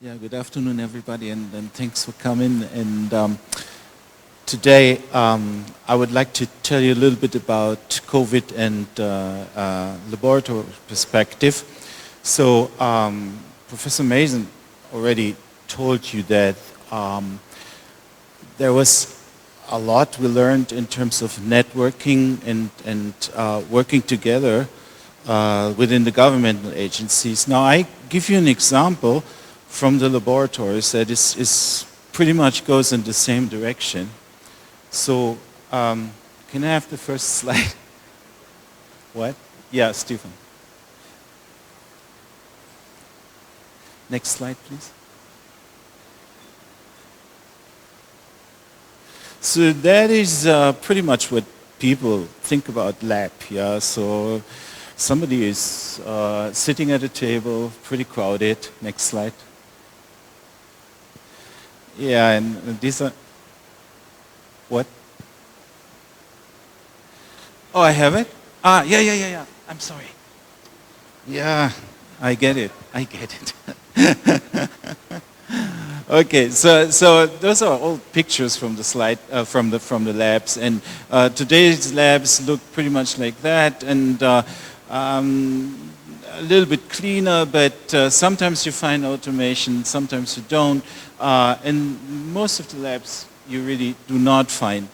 Yeah, good afternoon, everybody, and thanks for coming. And today, I would like to tell you a little bit about COVID and laboratory perspective. So, Professor Mason already told you that there was a lot we learned in terms of networking and working together within the governmental agencies. Now, I give you an example from the laboratories that is pretty much goes in the same direction. So, can I have the first slide? What? Yeah, Stefan. Next slide, please. So that is pretty much what people think about lab, yeah. So somebody is sitting at a table, pretty crowded. Next slide. Yeah, and these are, what? Oh, I have it? Yeah. I'm sorry. Yeah, I get it. Okay, so those are all pictures from the slide, from the labs, and today's labs look pretty much like that, and a little bit cleaner, but sometimes you find automation, sometimes you don't. In most of the labs, you really do not find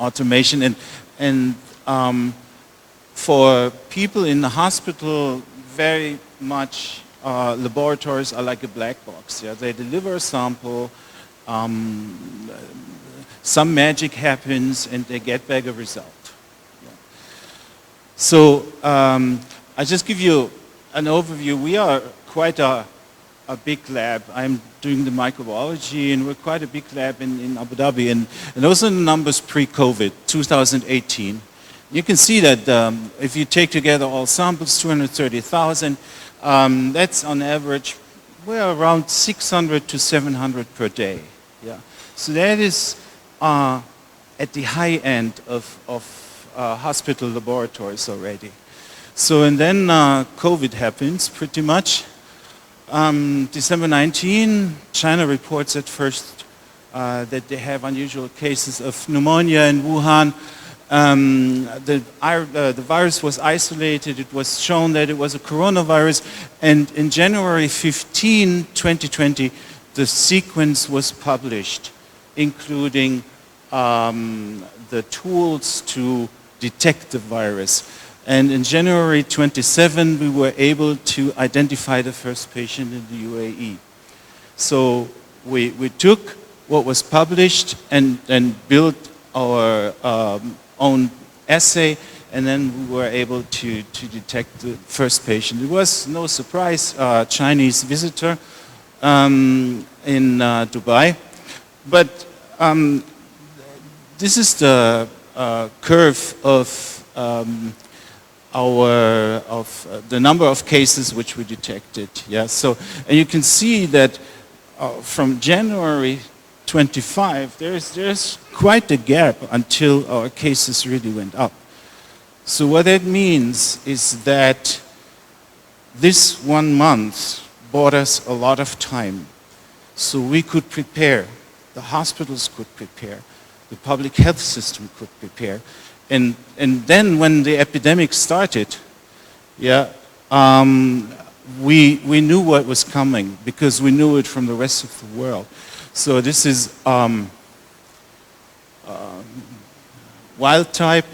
automation. And for people in the hospital, very much laboratories are like a black box. Yeah? They deliver a sample, some magic happens, and they get back a result. So I just give you an overview. We are quite a big lab. I'm doing the microbiology, and we're quite a big lab in Abu Dhabi. And those are the numbers pre-COVID, 2018. You can see that if you take together all samples, 230,000, that's on average, we're around 600 to 700 per day. Yeah. So that is at the high end of hospital laboratories already. So, and then COVID happens pretty much. December 19, China reports at first that they have unusual cases of pneumonia in Wuhan. The virus was isolated. It was shown that it was a coronavirus. And in January 15, 2020, the sequence was published, including the tools to detect the virus. And in January 27, we were able to identify the first patient in the UAE. So we took what was published and built our own assay, and then we were able to detect the first patient. It was no surprise, Chinese visitor in Dubai. But this is the curve of the number of cases which we detected. Yeah. So, and you can see that from January 25, there's quite a gap until our cases really went up. So what that means is that this 1 month bought us a lot of time. So we could prepare, the hospitals could prepare, the public health system could prepare. And then when the epidemic started, yeah, we knew what was coming because we knew it from the rest of the world. So this is wild type,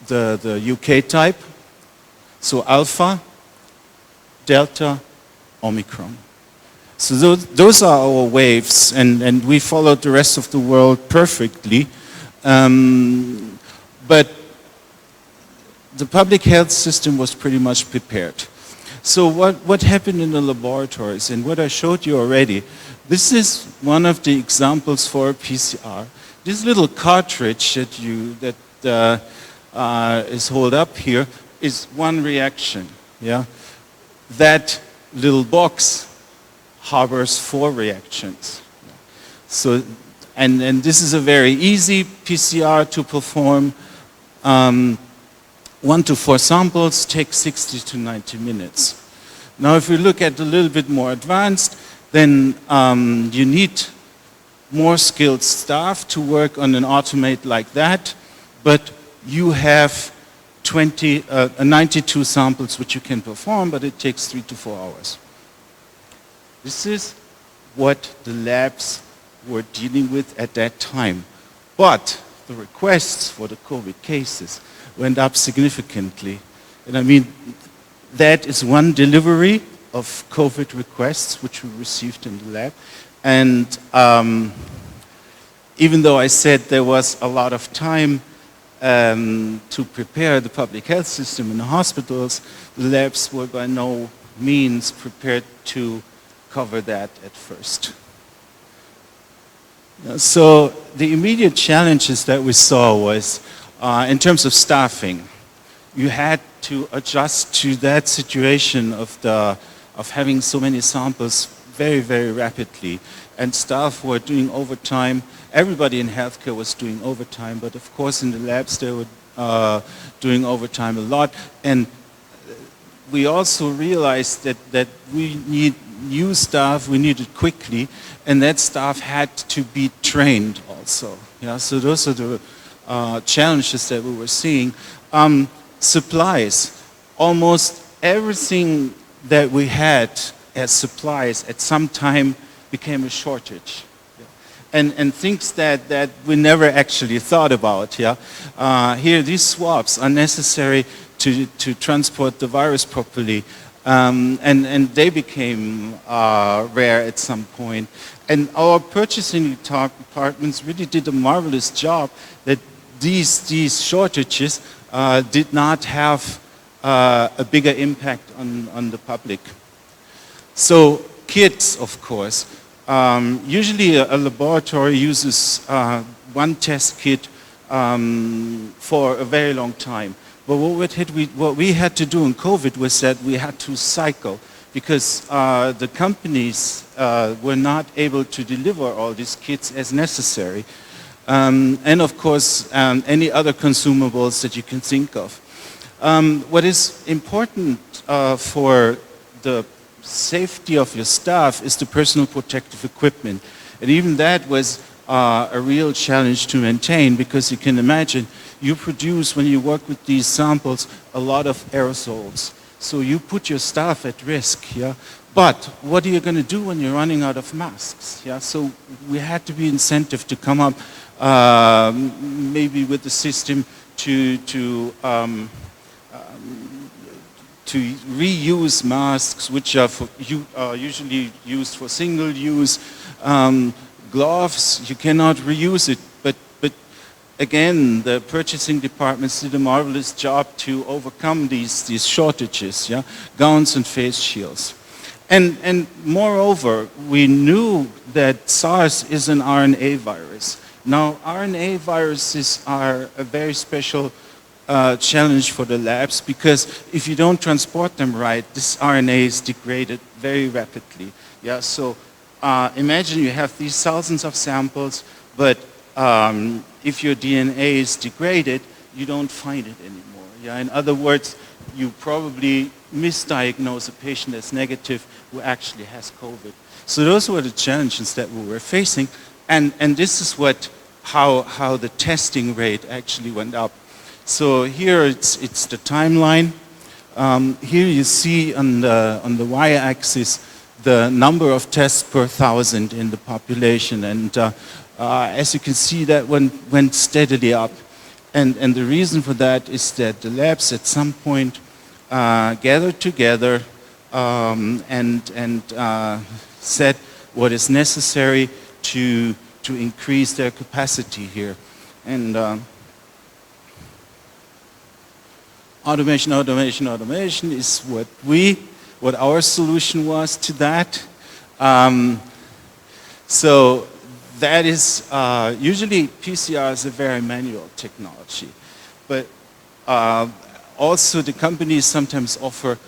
the UK type, so alpha, delta, omicron. So those are our waves, and we followed the rest of the world perfectly. But the public health system was pretty much prepared. So what happened in the laboratories, and what I showed you already, this is one of the examples for PCR. This little cartridge that is held up here is one reaction. Yeah, that little box harbors 4 reactions. So, and this is a very easy PCR to perform. 1 to 4 samples take 60 to 90 minutes. Now, if we look at a little bit more advanced, then you need more skilled staff to work on an automate like that, but you have 92 samples which you can perform, but it takes 3 to 4 hours. This is what the labs were dealing with at that time. But the requests for the COVID cases went up significantly. And I mean, that is one delivery of COVID requests which we received in the lab. And even though I said there was a lot of time to prepare the public health system in the hospitals, the labs were by no means prepared to cover that at first. So the immediate challenges that we saw was in terms of staffing. You had to adjust to that situation of having so many samples very, very rapidly. And staff were doing overtime. Everybody in healthcare was doing overtime, but of course in the labs they were doing overtime a lot. And we also realized that we need new staff, we need it quickly, and that staff had to be trained also. Yeah, so those are the challenges that we were seeing. Supplies. Almost everything that we had as supplies at some time became a shortage. Yeah. And things that we never actually thought about. Yeah? Here, these swabs are necessary to transport the virus properly. And they became rare at some point. And our purchasing departments really did a marvelous job that these shortages did not have a bigger impact on the public. So kits, of course. Usually a laboratory uses one test kit for a very long time. But what we had to do in COVID was that we had to cycle because the companies were not able to deliver all these kits as necessary. And of course, any other consumables that you can think of. What is important for the safety of your staff is the personal protective equipment. And even that was a real challenge to maintain because you can imagine you produce, when you work with these samples, a lot of aerosols. So you put your staff at risk, yeah? But what are you going to do when you're running out of masks? Yeah? So we had to be incentive to come up maybe with the system to reuse masks, which are usually used for single use. Gloves, you cannot reuse it. But again, the purchasing departments did a marvelous job to overcome these shortages, yeah? Gowns and face shields. And moreover, we knew that SARS is an RNA virus. Now, RNA viruses are a very special challenge for the labs because if you don't transport them right, this RNA is degraded very rapidly. Yeah, so imagine you have these thousands of samples, but if your DNA is degraded, you don't find it anymore. Yeah, in other words, you probably misdiagnose a patient as negative who actually has COVID. So those were the challenges that we were facing, and this is how the testing rate actually went up. So here it's the timeline. Here you see on the y-axis the number of tests per 1,000 in the population, and as you can see, that went steadily up. And the reason for that is that the labs at some point gathered together and said what is necessary to increase their capacity here. And automation is what our solution was to that. So that is, usually PCR is a very manual technology, but also the companies sometimes offer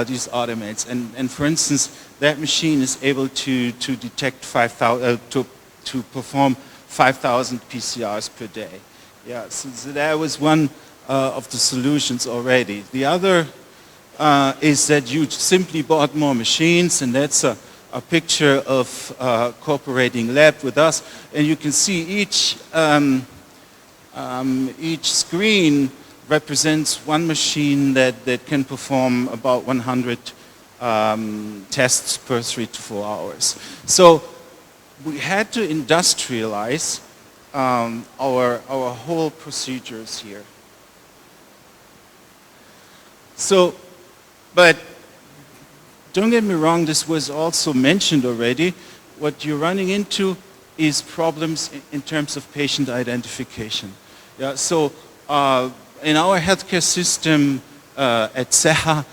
these automates. And for instance, that machine is able to detect 5,000, to perform 5,000 PCRs per day. Yeah, so that was one of the solutions already. The other is that you simply bought more machines, and that's a picture of cooperating lab with us, and you can see each screen represents one machine that can perform about 100 tests per 3 to 4 hours. So we had to industrialize our whole procedures here. So, but don't get me wrong, this was also mentioned already. What you're running into is problems in terms of patient identification. Yeah, so in our healthcare system at SEHA,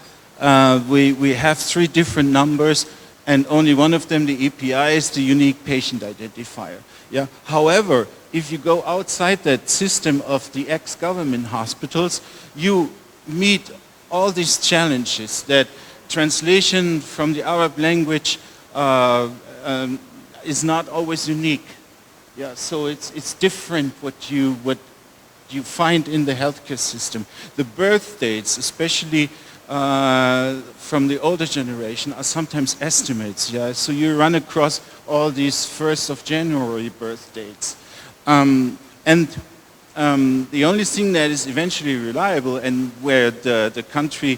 we have 3 different numbers, and only one of them, the EPI, is the unique patient identifier. Yeah. However, if you go outside that system of the ex-government hospitals, you meet all these challenges that translation from the Arab language is not always unique. Yeah, so it's different what you find in the healthcare system. The birth dates, especially from the older generation, are sometimes estimates. Yeah, so you run across all these 1st of January birth dates, and the only thing that is eventually reliable, and where the country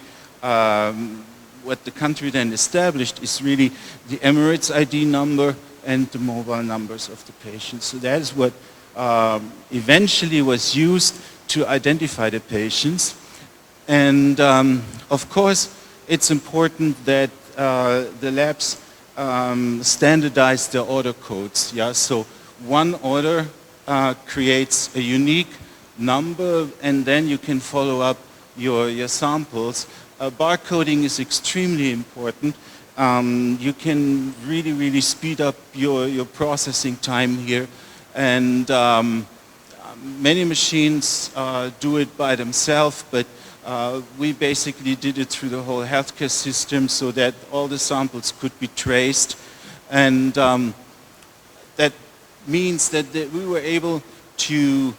what the country then established, is really the Emirates ID number and the mobile numbers of the patients. So that is what eventually was used to identify the patients. And of course, it's important that the labs standardize their order codes. Yeah? So one order creates a unique number, and then you can follow up your samples. Barcoding is extremely important. You can really speed up your processing time here, and many machines do it by themselves, but we basically did it through the whole healthcare system so that all the samples could be traced, and that means that we were able to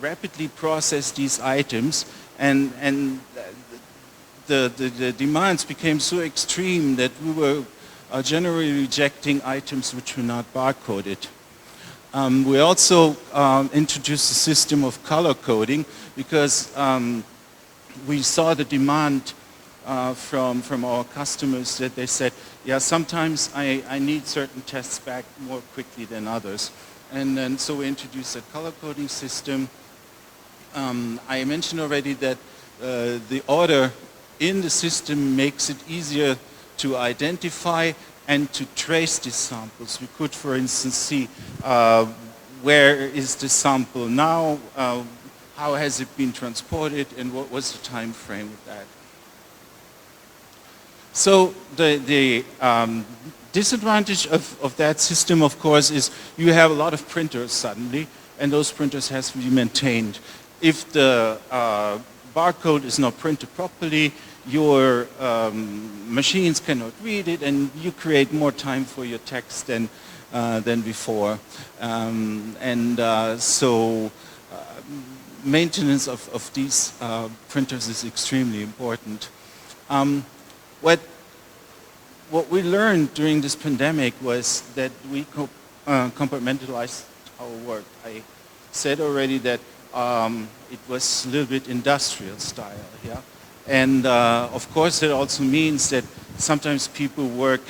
rapidly process these items, and the demands became so extreme that we were generally rejecting items which were not barcoded. We also introduced a system of color coding because we saw the demand from our customers that they said, yeah, sometimes I need certain tests back more quickly than others. And so we introduced a color coding system. I mentioned already that the order in the system makes it easier to identify and to trace these samples. We could, for instance, see where is the sample now, how has it been transported, and what was the time frame with that. So the disadvantage of that system, of course, is you have a lot of printers suddenly, and those printers have to be maintained. If the barcode is not printed properly, your machines cannot read it, and you create more time for your text than before. So maintenance of these printers is extremely important. What we learned during this pandemic was that we compartmentalized our work. I said already that it was a little bit industrial style, yeah? And of course it also means that sometimes people work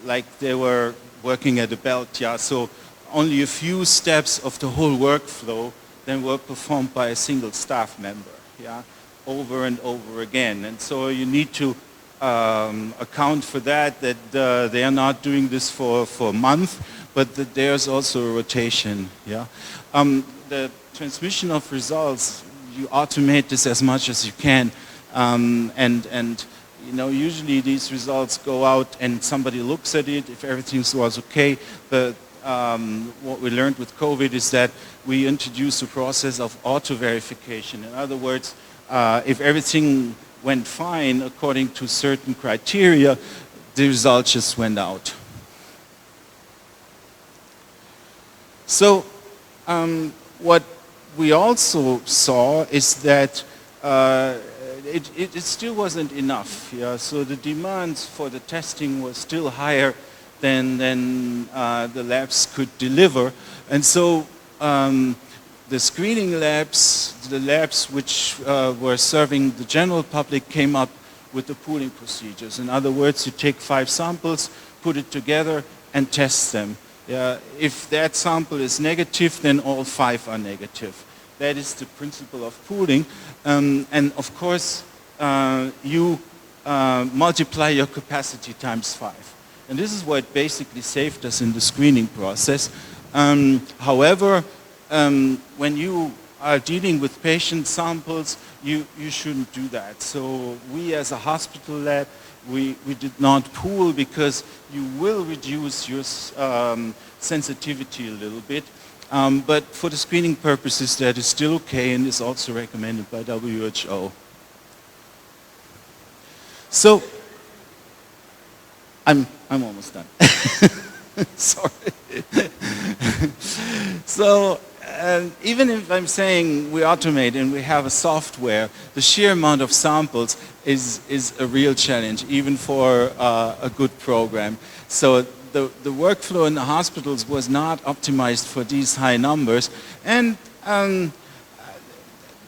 like they were working at a belt, yeah? So only a few steps of the whole workflow then were performed by a single staff member, yeah? Over and over again. And so you need to account for that they are not doing this for a month, but that there's also a rotation, yeah? The transmission of results, you automate this as much as you can, and you know, usually these results go out and somebody looks at it if everything was okay. But what we learned with COVID is that we introduced a process of auto-verification. In other words, if everything went fine according to certain criteria, the results just went out. So what we also saw is that it still wasn't enough. Yeah? So the demands for the testing was still higher than the labs could deliver. And so the screening labs, the labs which were serving the general public, came up with the pooling procedures. In other words, you take 5 samples, put it together, and test them. If that sample is negative, then all 5 are negative. That is the principle of pooling. And of course, you multiply your capacity times 5. And this is what basically saved us in the screening process. However, when you are dealing with patient samples, you shouldn't do that. So we as a hospital lab, we did not pool because you will reduce your sensitivity a little bit. But for the screening purposes, that is still okay and is also recommended by WHO. So, I'm almost done. Sorry. So, even if I'm saying we automate and we have a software, the sheer amount of samples is a real challenge, even for a good program. So the workflow in the hospitals was not optimized for these high numbers, and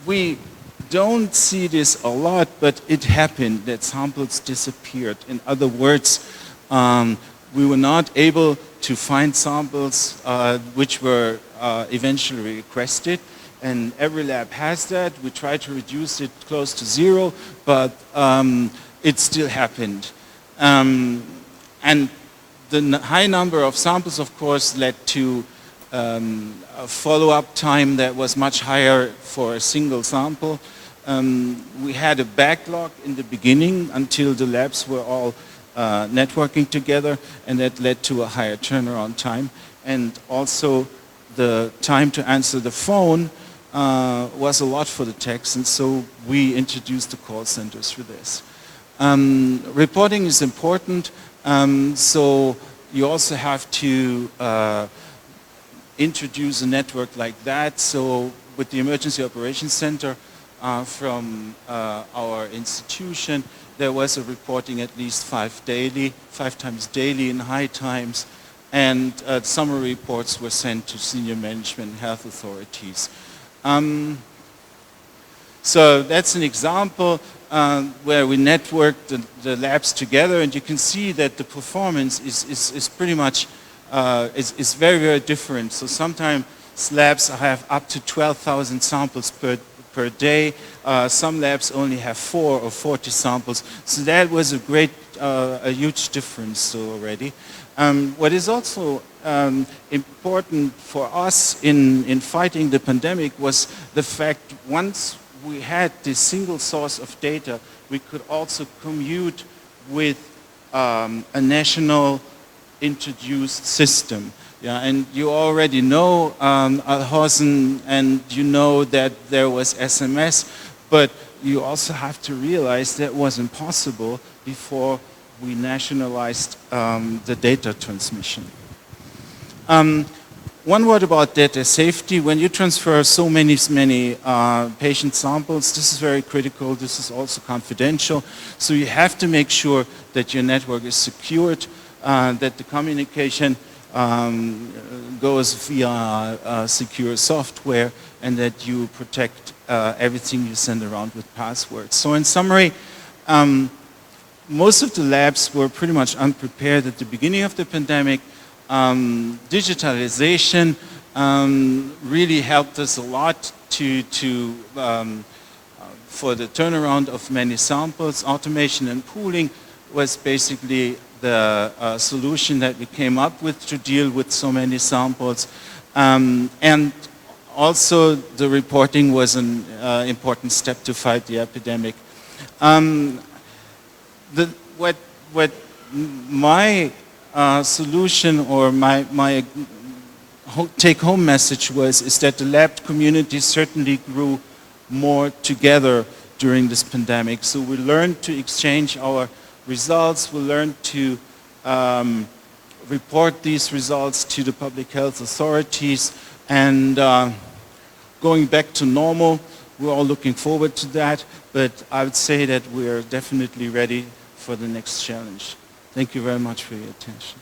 we don't see this a lot, but it happened that samples disappeared. In other words, we were not able to find samples which were eventually requested, and every lab has that. We try to reduce it close to 0, but it still happened. And the high number of samples, of course, led to a follow-up time that was much higher for a single sample. We had a backlog in the beginning until the labs were all networking together, and that led to a higher turnaround time. And also the time to answer the phone was a lot for the techs, and so we introduced the call centers for this. Reporting is important, so you also have to introduce a network like that. So with the Emergency Operations Center from our institution, there was a reporting at least 5 times daily in high times, and summary reports were sent to senior management and health authorities. So that's an example where we networked the labs together, and you can see that the performance is pretty much is very, very different. So sometimes labs have up to 12,000 samples per day. Some labs only have 4 or 40 samples. So that was a huge difference already. What is also important for us in fighting the pandemic was the fact once we had this single source of data, we could also commute with a national introduced system. Yeah, and you already know Alhausen, and you know that there was SMS, but you also have to realize that wasn't possible before we nationalized the data transmission. One word about data safety. When you transfer so many patient samples, this is very critical. This is also confidential. So you have to make sure that your network is secured, that the communication goes via secure software, and that you protect everything you send around with passwords. So in summary, most of the labs were pretty much unprepared at the beginning of the pandemic. Digitalization really helped us a lot for the turnaround of many samples. Automation and pooling was basically the solution that we came up with to deal with so many samples. And also the reporting was an important step to fight the epidemic. What my solution or my take-home message is that the lab community certainly grew more together during this pandemic. So we learned to exchange our results, we learned to report these results to the public health authorities, and going back to normal. We're all looking forward to that, but I would say that we are definitely ready for the next challenge. Thank you very much for your attention.